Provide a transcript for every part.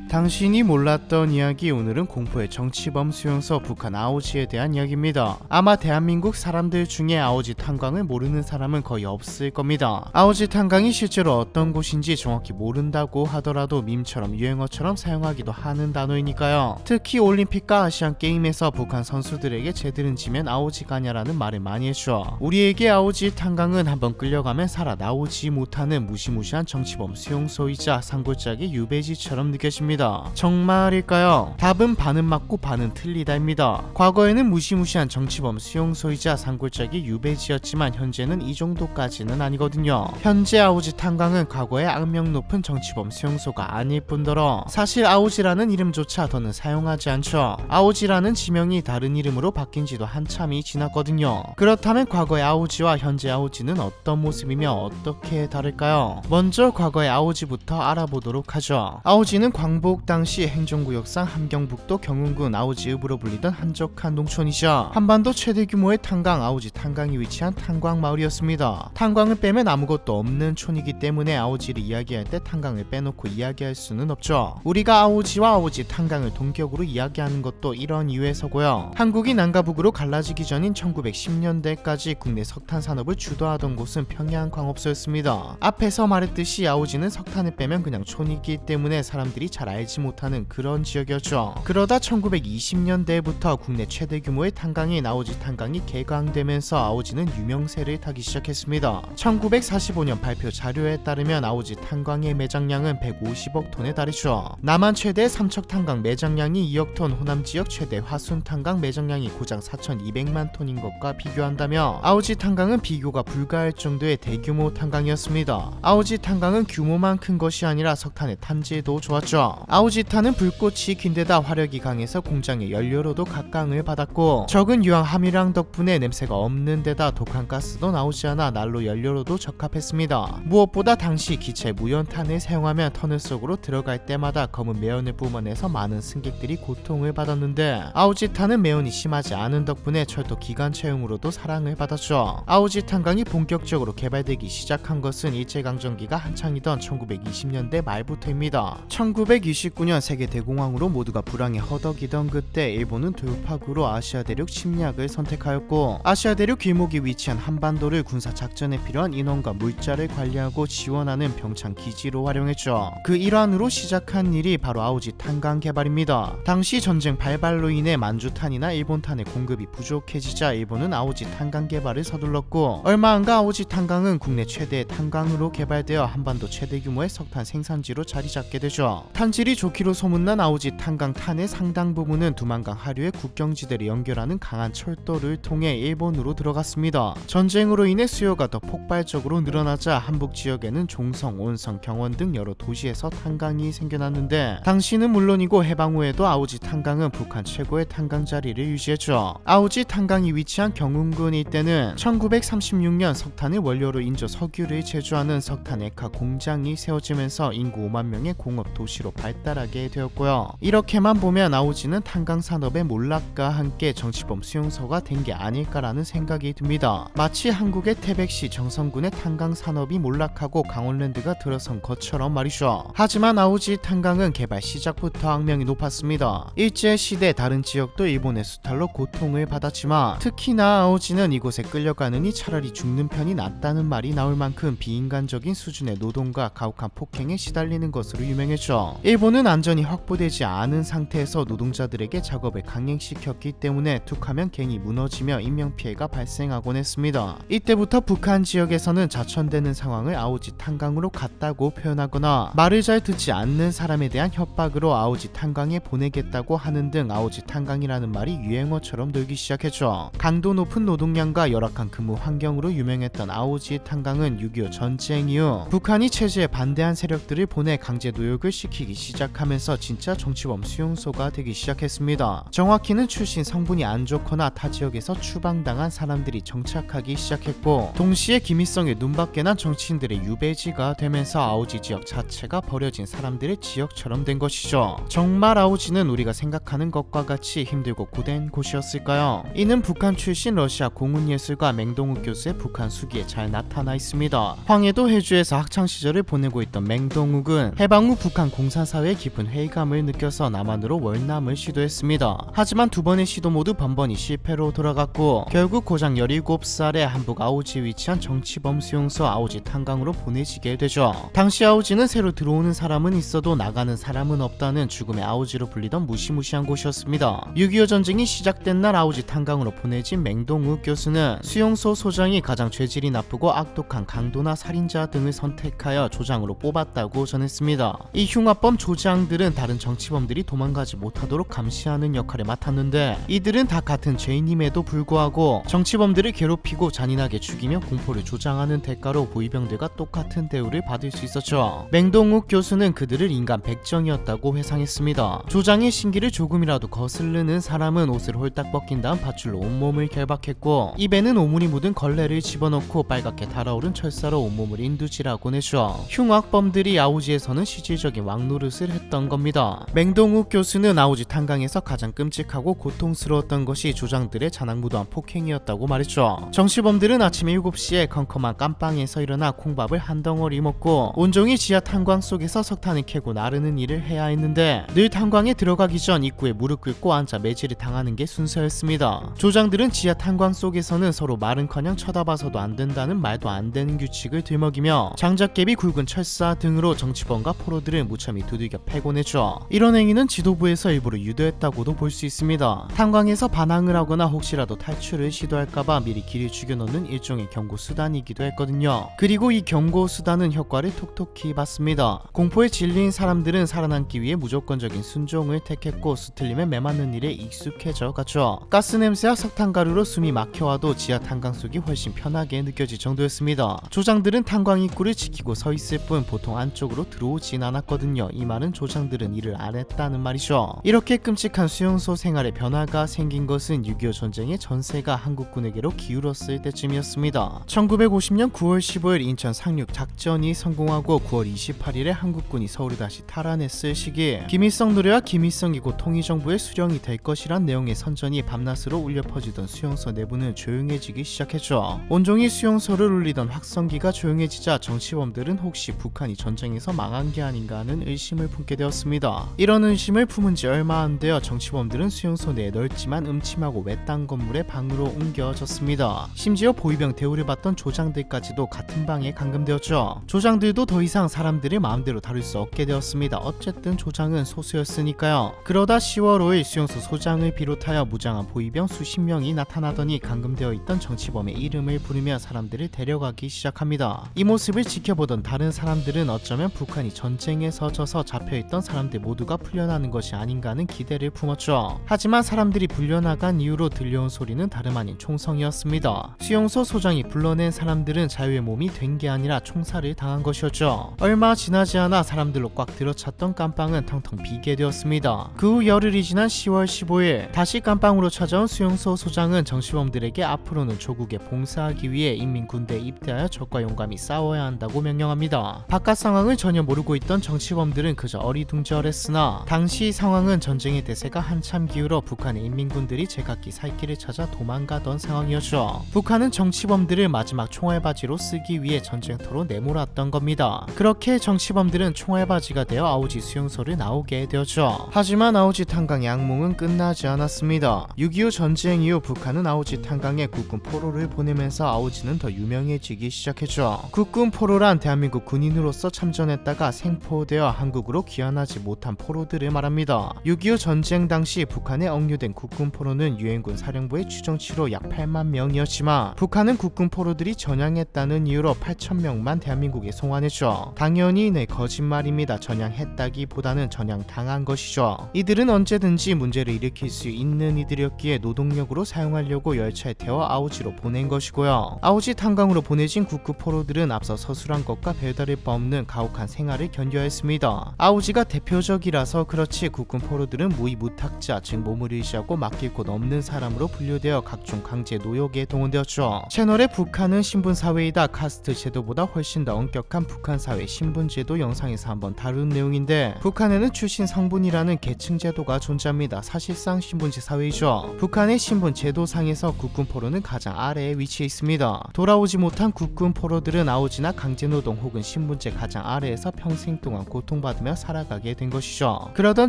당신이 몰랐던 이야기. 오늘은 공포의 정치범 수용소 북한 아오지에 대한 이야기입니다. 아마 대한민국 사람들 중에 아오지 탄광을 모르는 사람은 거의 없을 겁니다. 아오지 탄광이 실제로 어떤 곳인지 정확히 모른다고 하더라도 밈처럼 유행어처럼 사용하기도 하는 단어이니까요. 특히 올림픽과 아시안게임에서 북한 선수들에게 쟤들은 지면 아오지가냐라는 말을 많이 했죠. 우리에게 아오지 탄광은 한번 끌려가면 살아나오지 못하는 무시무시한 정치범 수용소이자 산골짜기 유배지처럼 느껴집니다. 정말일까요? 답은 반은 맞고 반은 틀리다입니다. 과거에는 무시무시한 정치범 수용소이자 산골짜기 유배지였지만 현재는 이 정도까지는 아니거든요. 현재 아오지 탄광은 과거의 악명 높은 정치범 수용소가 아닐 뿐더러 사실 아오지라는 이름조차 더는 사용하지 않죠. 아오지라는 지명이 다른 이름으로 바뀐 지도 한참이 지났거든요. 그렇다면 과거의 아오지와 현재 아오지는 어떤 모습이며 어떻게 다를까요? 먼저 과거의 아오지부터 알아보도록 하죠. 아오지는 광복 당시 행정구역상 함경북도 경운군 아오지읍으로 불리던 한적한 농촌이자 한반도 최대 규모의 탄광 아오지 탄광이 위치한 탄광 마을이었습니다. 탄광을 빼면 아무것도 없는 촌이기 때문에 아오지를 이야기할 때 탄광을 빼놓고 이야기할 수는 없죠. 우리가 아오지와 아오지 탄광을 동격으로 이야기하는 것도 이런 이유에서고요. 한국이 남과 북으로 갈라지기 전인 1910년대까지 국내 석탄 산업을 주도하던 곳은 평양광업소였습니다. 앞에서 말했듯이 아오지는 석탄을 빼면 그냥 촌이기 때문에 사람들이 잘 알지 못하는 그런 지역이었죠. 그러다 1920년대부터 국내 최대 규모의 탄광인 아오지 탄광이 개광되면서 아오지는 유명세를 타기 시작했습니다. 1945년 발표 자료에 따르면 아오지 탄광의 매장량은 150억 톤에 달했죠. 남한 최대 삼척 탄광 매장량이 2억 톤, 호남 지역 최대 화순 탄광 매장량이 고작 4,200만 톤인 것과 비교한다며 아오지 탄광은 비교가 불가할 정도의 대규모 탄광이었습니다. 아오지 탄광은 규모만 큰 것이 아니라 석탄의 탄질도 좋았죠. 아오지탄은 불꽃이 긴데다 화력이 강해서 공장의 연료로도 각광을 받았고 적은 유황 함유량 덕분에 냄새가 없는 데다 독한 가스도 나오지 않아 난로 연료로도 적합했습니다. 무엇보다 당시 기체 무연탄을 사용하면 터널 속으로 들어갈 때마다 검은 매연을 뿜어내서 많은 승객들이 고통을 받았는데 아오지탄은 매연이 심하지 않은 덕분에 철도 기관차용으로도 사랑을 받았죠. 아오지 탄광이 본격적으로 개발되기 시작한 것은 일제강점기가 한창이던 1920년대 말부터입니다. 1929년 세계 대공황으로 모두가 불황에 허덕이던 그때 일본은 돌파구로 아시아 대륙 침략을 선택하였고 아시아 대륙 길목이 위치한 한반도를 군사 작전에 필요한 인원과 물자를 관리하고 지원하는 병창 기지로 활용했죠. 그 일환으로 시작한 일이 바로 아오지 탄광 개발입니다. 당시 전쟁 발발로 인해 만주탄이나 일본탄의 공급이 부족해지자 일본은 아오지 탄광 개발을 서둘렀고 얼마 안가 아오지 탄광은 국내 최대의 탄광으로 개발되어 한반도 최대 규모의 석탄 생산지로 자리 잡게 되죠. 탄질이 좋기로 소문난 아오지 탄광 탄의 상당 부분은 두만강 하류의 국경지대를 연결하는 강한 철도를 통해 일본으로 들어갔습니다. 전쟁으로 인해 수요가 더 폭발적으로 늘어나자 한북 지역에는 종성, 온성, 경원 등 여러 도시에서 탄광이 생겨났는데 당시는 물론이고 해방 후에도 아오지 탄광은 북한 최고의 탄광 자리를 유지했죠. 아오지 탄광이 위치한 경운군 일대는 1936년 석탄을 원료로 인조 석유를 제조하는 석탄 액화 공장이 세워지면서 인구 5만 명의 공업 도시로 발달하게 되었고요. 이렇게만 보면 아오지는 탄광 산업의 몰락과 함께 정치범 수용소가 된 게 아닐까라는 생각이 듭니다. 마치 한국의 태백시 정선군의 탄광 산업이 몰락하고 강원랜드가 들어선 것처럼 말이죠. 하지만 아오지 탄광은 개발 시작부터 악명이 높았습니다. 일제시대 다른 지역도 일본의 수탈로 고통을 받았지만 특히나 아오지는 이곳에 끌려가느니 차라리 죽는 편이 낫다는 말이 나올 만큼 비인간적인 수준의 노동과 가혹한 폭행에 시달리는 것으로 유명했죠. 일본은 안전이 확보되지 않은 상태에서 노동자들에게 작업을 강행시켰기 때문에 툭하면 갱이 무너지며 인명피해가 발생하곤 했습니다. 이때부터 북한 지역에서는 자천되는 상황을 아오지 탄광으로 갔다고 표현하거나 말을 잘 듣지 않는 사람에 대한 협박으로 아오지 탄광에 보내겠다고 하는 등 아오지 탄광이라는 말이 유행어처럼 늘기 시작했죠. 강도 높은 노동량과 열악한 근무 환경으로 유명했던 아오지 탄광은 6.25 전쟁 이후 북한이 체제에 반대한 세력들을 보내 강제 노역을 시키기 시작하면서 진짜 정치범 수용소가 되기 시작했습니다. 정확히는 출신 성분이 안 좋거나 타 지역에서 추방당한 사람들이 정착하기 시작했고, 동시에 김일성의 눈밖에 난 정치인들의 유배지가 되면서 아오지 지역 자체가 버려진 사람들의 지역처럼 된 것이죠. 정말 아오지는 우리가 생각하는 것과 같이 힘들고 고된 곳이었을까요? 이는 북한 출신 러시아 공운예술가 맹동욱 교수의 북한 수기에 잘 나타나 있습니다. 황해도 해주에서 학창시절을 보내고 있던 맹동욱은 해방 후 북한 공산사회에 깊은 회의감을 느껴서 남한으로 월남을 시도했습니다. 하지만 두 번의 시도 모두 번번이 실패로 돌아갔고, 결국 고작 17살에 한북 아오지에 위치한 정치범 수용소 아오지 탄광으로 보내지게 되죠. 당시 아오지는 새로 들어오는 사람은 있어도 나가는 사람은 없다는 죽음의 아오지로 불리던 무시무시한 곳이었습니다. 6.25 전쟁이 시작된 날 아오지 탄광으로 보내진 맹동욱 교수는 수용소 소장이 가장 죄질이 나쁘고 악독한 강도나 살인자 등을 선택하여 조장으로 뽑았다고 전했습니다. 이 흉악범 조장들은 다른 정치범들이 도망가지 못하도록 감시하는 역할을 맡았는데, 이들은 다 같은 죄인임에도 불구하고 정치범들을 괴롭히고 잔인하게 죽이며 공포를 조장하는 대가로 보위병들과 똑같은 대우를 받을 수 있었죠. 맹동욱 교수는 그들을 인간 백정이었다고 회상했습니다. 조장의 신기를 조금이라도 거스르는 사람은 옷을 홀딱 벗긴 다음 밧줄로 온몸을 결박했고, 입에는 오물이 묻은 걸레를 집어넣고 빨갛게 달아오른 철사로 온몸을 인두질하곤 했죠. 흉악범들이 아오지에서는 실질적인 왕노릇을 했던 겁니다. 맹동욱 교수는 아오지 탄광에서 가장 끔찍하고 고통스러웠던 것이 조장들의 자랑무도한 폭행이었다고 말했죠. 정치범들은 아침 7시에 컴컴한 깜빵에서 일어나 콩밥을 한 덩어리 먹고 온종일 지하 탄광 속에서 석탄을 캐고 나르는 일을 해야 했는데, 늘 탄광에 들어가기 전 입구에 무릎 꿇고 앉아 매질을 당하는 게 순서였습니다. 조장들은 지하 탄광 속에서는 서로 말은커녕 쳐다봐서도 안 된다는 말도 안 되는 규칙을 들먹이며 장작개비, 굵은 철사 등으로 정치범과 포로들을 무참히 두들겨 패곤 했죠. 이런 행위는 지도부에서 일부러 유도했다고도 볼 수 있습니다. 탄광에서 반항을 하거나 혹시라도 탈출을 시도할까봐 미리 길을 죽여놓는 일종의 경고 수단이기도 했거든요. 그리고 이 경고 수단은 효과를 톡톡히 봤습니다. 공포에 질린 사람들은 살아남기 위해 무조건적인 순종을 택했고, 수틀림에 매맞는 일에 익숙해져 갔죠. 가스 냄새와 석탄 가루로 숨이 막혀와도 지하 탄광 속이 훨씬 편하게 느껴질 정도였습니다. 조장들은 탄광 입구를 지키고 서 있을 뿐 보통 안쪽으로 들어오진 않았거든요. 이 말은 조장들은 일을 안 했다는 말이죠. 이렇게 끔찍한 수용소 생활에 변화가 생긴 것은 6.25 전쟁의 전세가 한국군에게로 기울었을 때쯤이었습니다. 1950년 9월 15일 인천 상륙 작전이 성공하고 9월 28일에 한국군이 서울을 다시 탈환했을 시기, 김일성 노래와 김일성이 곧 통일정부의 수령이 될 것이란 내용의 선전이 밤낮으로 울려 퍼지던 수용소 내부는 조용해지기 시작했죠. 온종일 수용소를 울리던 확성기가 조용해지자 정치범들은 혹시 북한이 전쟁에서 망한 게 아닌가 하는 의심을 품게 되었습니다. 이런 의심을 품은 지 얼마 안 되어 정치범들은 수용소 내에 넓지만 음침하고 외딴 건물의 방으로 옮겨졌습니다. 심지어 보위병 대우를 받던 조장들까지도 같은 방에 감금되었죠. 조장들도 더 이상 사람들을 마음대로 다룰 수 없게 되었습니다. 어쨌든 조장은 소수였으니까요. 그러다 10월 5일 수용소 소장을 비롯하여 무장한 보위병 수십 명이 나타나더니 감금되어 있던 정치범의 이름을 부르며 사람들을 데려가기 시작합니다. 이 모습을 지켜보던 다른 사람들은 어쩌면 북한이 전쟁에서 져서 잡혀있던 사람들 모두가 풀려나는 것이 아닌가 하는 기대를 품었죠. 하지만 사람들이 불려나간 이후로 들려온 소리는 다름 아닌 총성이었습니다. 수용소 소장이 불러낸 사람들은 자유의 몸이 된 게 아니라 총살을 당한 것이었죠. 얼마 지나지 않아 사람들로 꽉 들어찼던 깜빵은 텅텅 비게 되었습니다. 그 후 열흘이 지난 10월 15일 다시 깜빵으로 찾아온 수용소 소장은 정치범들에게 앞으로는 조국에 봉사하기 위해 인민군대에 입대하여 적과 용감히 싸워야 한다고 명령합니다. 바깥 상황을 전혀 모르고 있던 정치범들은 그저 어리둥절했으나, 당시 상황은 전쟁의 대세가 한참 기울어 북한의 인민군들이 제각기 살 길을 찾아 도망가던 상황이었죠. 북한은 정치범들을 마지막 총알바지로 쓰기 위해 전쟁터로 내몰았던 겁니다. 그렇게 정치범들은 총알바지가 되어 아오지 수용소를 나오게 되었죠. 하지만 아오지 탄광의 악몽은 끝나지 않았습니다. 6.25 전쟁 이후 북한은 아오지 탄광에 국군 포로를 보내면서 아오지는 더 유명해지기 시작했죠. 국군 포로란 대한민국 군인으로서 참전했다가 생포되어 한국으로 귀환하지 못한 포로들을 말합니다. 6.25 전쟁 당시 북한에 억류된 국군 포로는 유엔군 사령부의 추정치로 약 8만 명이었지만, 북한은 국군 포로들이 전향했다는 이유로 8,000명만 대한민국에 송환했죠. 당연히 거짓말입니다. 전향했다기보다는 전향당한 것이죠. 이들은 언제든지 문제를 일으킬 수 있는 이들이었기에 노동력으로 사용하려고 열차에 태워 아오지로 보낸 것이고요. 아오지 탄광으로 보내진 국군 포로들은 앞서 서술한 것과 별다를 바 없는 가혹한 생활을 견뎌야 했습니다. 아오지가 대표적이라서 그렇지 국군 포로들은 무이무탁자, 즉 몸을 의지하고 맡길 곳 없는 사람으로 분류되어 각종 강제 노역에 동원되었죠. 채널의 북한은 신분사회이다 카스트 제도보다 훨씬 더 엄격한 북한사회 신분제도 영상에서 한번 다룬 내용인데, 북한에는 출신 성분이라는 계층 제도가 존재합니다. 사실상 신분제 사회이죠. 북한의 신분 제도상에서 국군 포로는 가장 아래에 위치해 있습니다. 돌아오지 못한 국군 포로들은 아오지나 강제노동 혹은 신분제 가장 아래에서 평생 동안 고통받으며 살아가게 된 것이죠. 그러던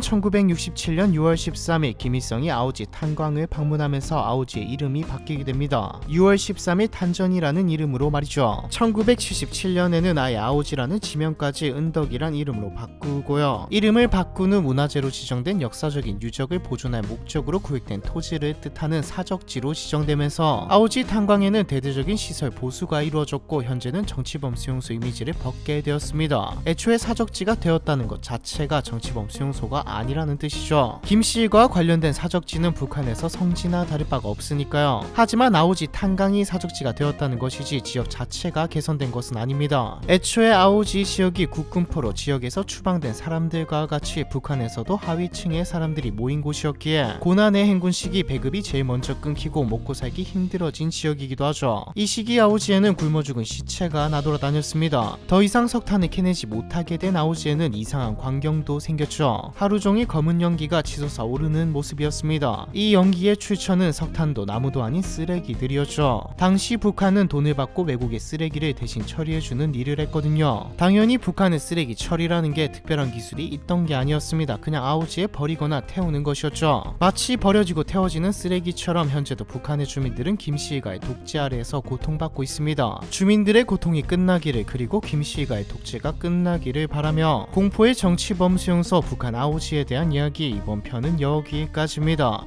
1967년 6월 13일 김일성이 아오지 탄광을 방문하면서 아오지의 이름이 바뀌게 됩니다. 6월 13일 탄전이라는 이름으로 말이죠. 1977년에는 아예 아오지라는 지명까지 은덕이란 이름으로 바꾸고요. 이름을 바꾼 후 문화재로 지정된 역사적인 유적을 보존할 목적으로 구획된 토지를 뜻하는 사적지로 지정되면서 아오지 탄광에는 대대적인 시설 보수가 이루어졌고 현재는 정치범 수용소 이미지를 벗게 되었습니다. 애초에 사적지가 되었다는 것 자체가 정치범 수용소가 아니라는 뜻이죠. 김씨가 관련된 사적지는 북한에서 성지나 다를 바가 없으니까요. 하지만 아오지 탄광이 사적지가 되었다는 것이지 지역 자체가 개선된 것은 아닙니다. 애초에 아오지 지역이 국군포로 지역에서 추방된 사람들과 같이 북한에서도 하위층의 사람들이 모인 곳이었기에 고난의 행군 시기 배급이 제일 먼저 끊기고 먹고 살기 힘들어진 지역이기도 하죠. 이 시기 아오지에는 굶어 죽은 시체가 나돌아다녔습니다. 더 이상 석탄을 캐내지 못하게 된 아오지에는 이상한 광경도 생겼죠. 하루 종일 검은 연기가 치솟아 오르는 모습이었습니다. 이 연기의 출처는 석탄도 나무도 아닌 쓰레기들이었죠. 당시 북한은 돈을 받고 외국의 쓰레기를 대신 처리해주는 일을 했거든요. 당연히 북한의 쓰레기 처리라는 게 특별한 기술이 있던 게 아니었습니다. 그냥 아오지에 버리거나 태우는 것이었죠. 마치 버려지고 태워지는 쓰레기처럼 현재도 북한의 주민들은 김씨 일가의 독재 아래에서 고통받고 있습니다. 주민들의 고통이 끝나기를, 그리고 김씨 일가의 독재가 끝나기를 바라며 공포의 정치범 수용소 북한 아오지에 대한 이야기, 이번 편은 여기까지입니다.